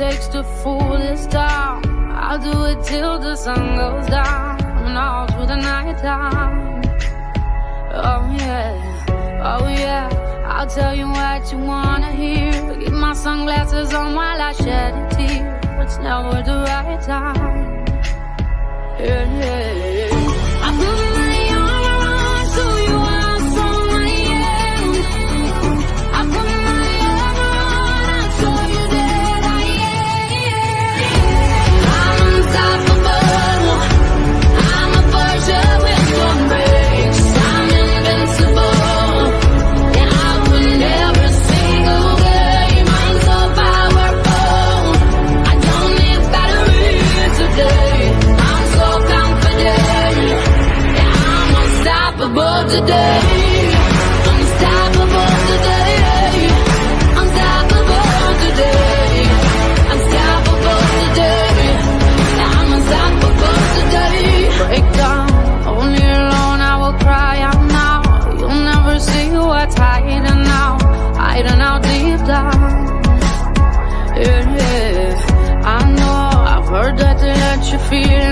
takes to fool this town. I'll do it till the sun goes down and all through the night time. Oh yeah, I'll tell you what you wanna hear. Keep my sunglasses on while I shed a tear. It's never the right time. Yeah. I put my arm so you are strong, I am. I put my arm on so you that I am. I'm unstoppable. I'm a Porsche with storm brakes. I'm invincible. Yeah, I win every single game. I'm so powerful. I don't need batteries today. I'm so confident. Yeah, I'm unstoppable today. Unstoppable today. Unstoppable today. Unstoppable today. Yeah, I'm unstoppable today. Break down, only alone I will cry out now. You'll never see what's hiding out deep down. Yeah, I know I've heard that they let you feel